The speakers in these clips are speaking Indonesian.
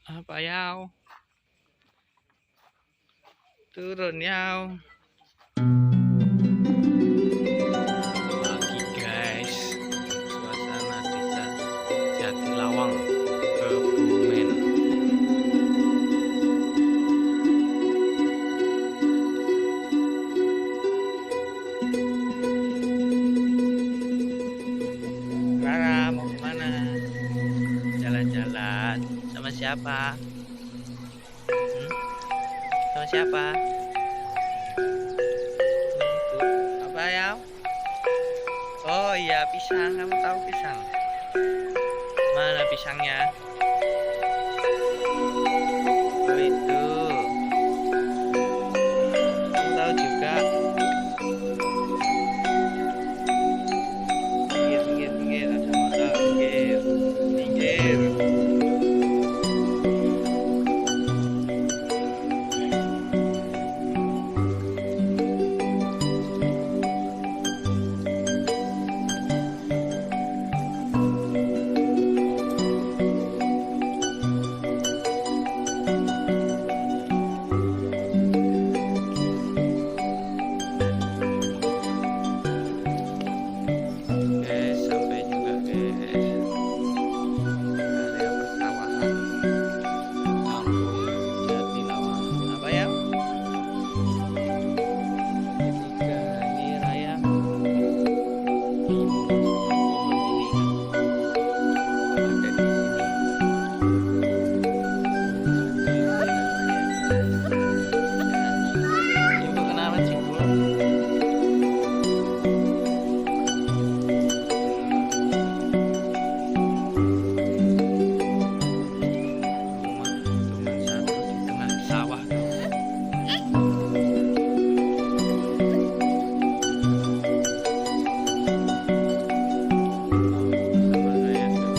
Apa yau? Turun yau. Pagi guys, suasana desa Jatilawang, Kebumen. Rara mau kemana? Jalan-jalan sama siapa? Sama siapa? Itu apa ya? Oh iya, pisang. Kamu tahu pisang? Mana pisangnya? Oh itu. Kamu tahu juga? Minggir, minggir, minggir. Ada motor. Minggir, minggir. Sampai juga guys. Area persawahan kampung Jatilawang. Apa ya? Ketiga ini raya pohon ini kan ada di sini. Ibu kenapa sih Bu? Rumah cuma satu di tengah sawah. Mana ya tuh?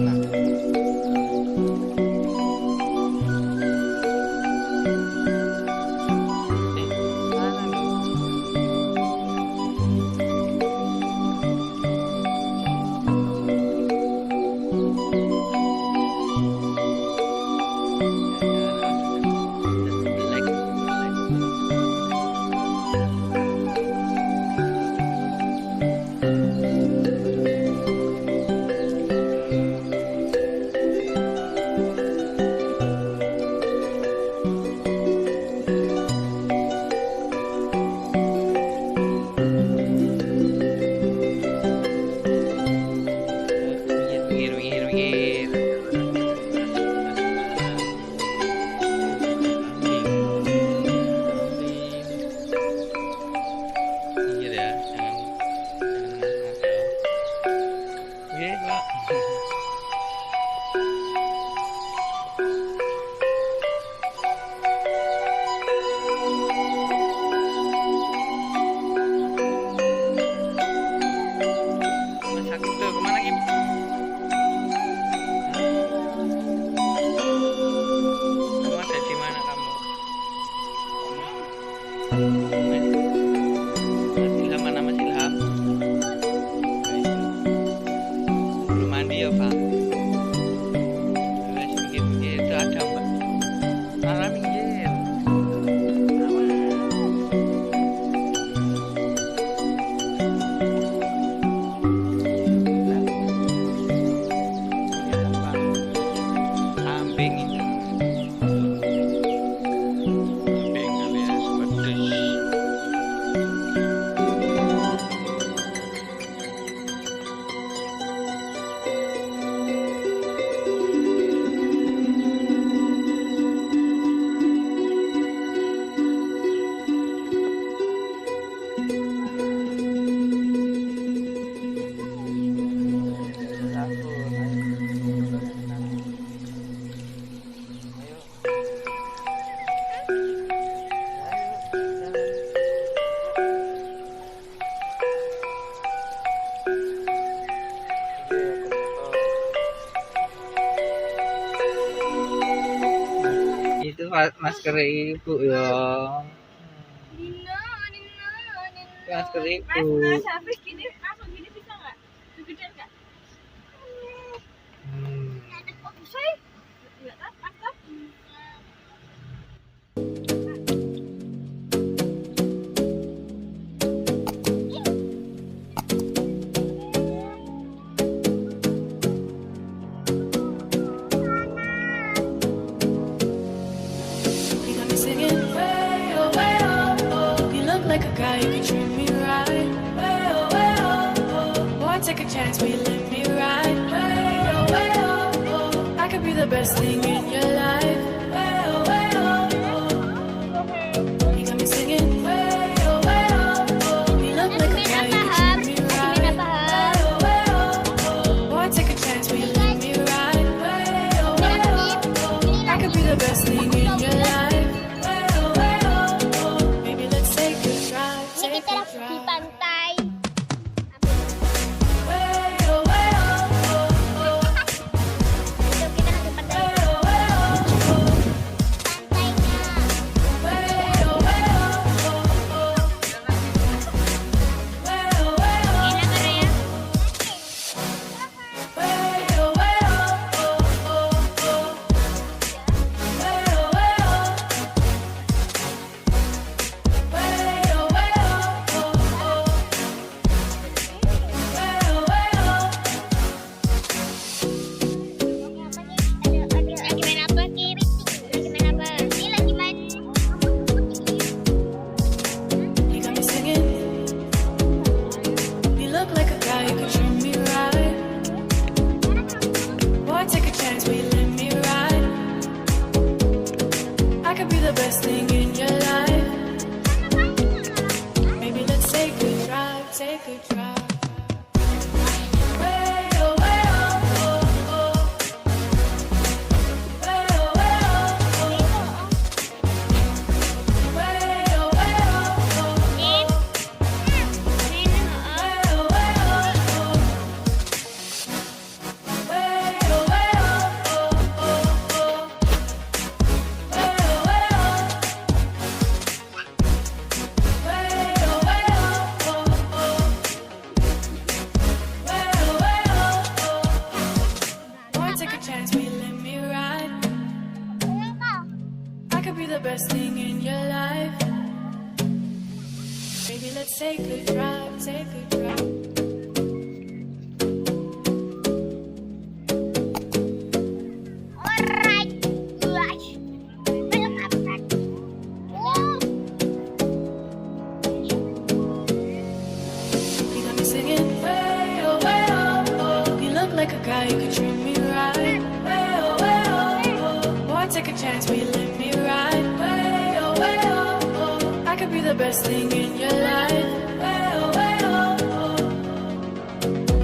Mana tuh? Minggir, minggir, minggir. Minggir ya, jangan nakal. Oke, Pak. Mas aku tuh kemana Kim? Kamu ada di mana kamu? Mas Ilham, mana Mas Ilham? Belum mandi ya Pak? Terus minggir, minggir. Itu ada Mbak. Malah minggir. Kambing itu. Kambing alias pedes. Itu masker ibu ya. Masker ibu. Habis gini langsung gini bisa nggak? Gedean nggak? take a chance, will you let me ride? I could be the best thing in your life. You got me singing. You look like a guy you could treat me right. Boy, take a chance, will you let me ride? I could be the best thing in your life. Maybe let's take a drive, Ini take kita a di drive. pantai. Yuk, kita ke pantai. Pantainya. Enak kan ya? Lagi main apa, Ki? Lagi main apa? Ini lagi main You got me singing. You look like a guy who could treat me right. Boy, take a chance, will you let me ride? I could be the best thing in your life. Maybe let's take a drive, take a drive. Boy, take a chance, will you let me ride? I could be the best thing in your life. Maybe let's take a drive, take a drive. Alright, guys. Belum upload. You got me singing. You look like a guy who could treat me right. Boy, take a chance, will you let me ride? I could be the best thing in your life.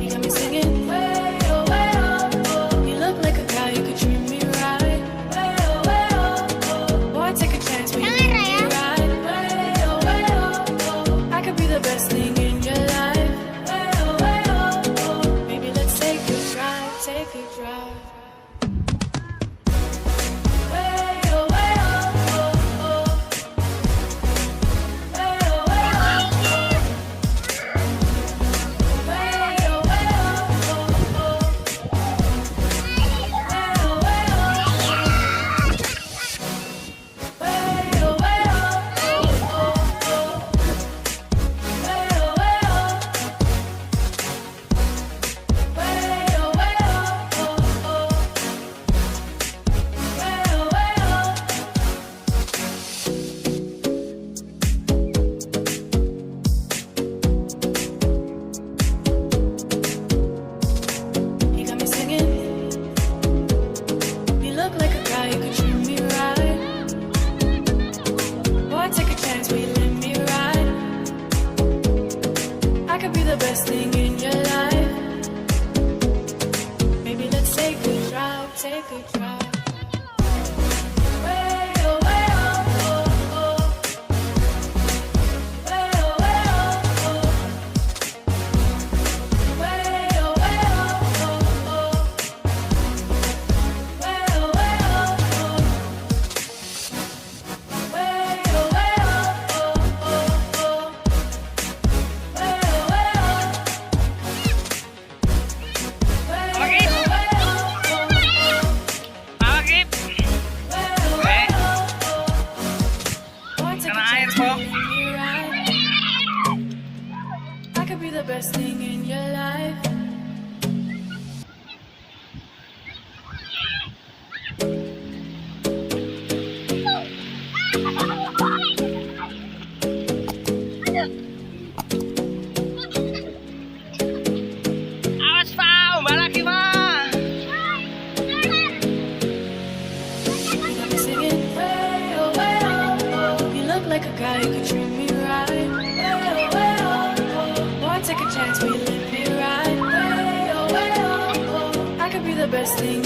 You got me singing. You look like a guy who could treat me right. Boy, take a chance, will you let me ride? I could be the best thing in your life. Maybe let's take a drive, take a drive. You got me singing. You look like a guy who could treat me right. Boy, take a chance, will you let me ride? I could be the best thing in your life. Maybe let's take a drive, take a drive. I could be the best thing in your life. best thing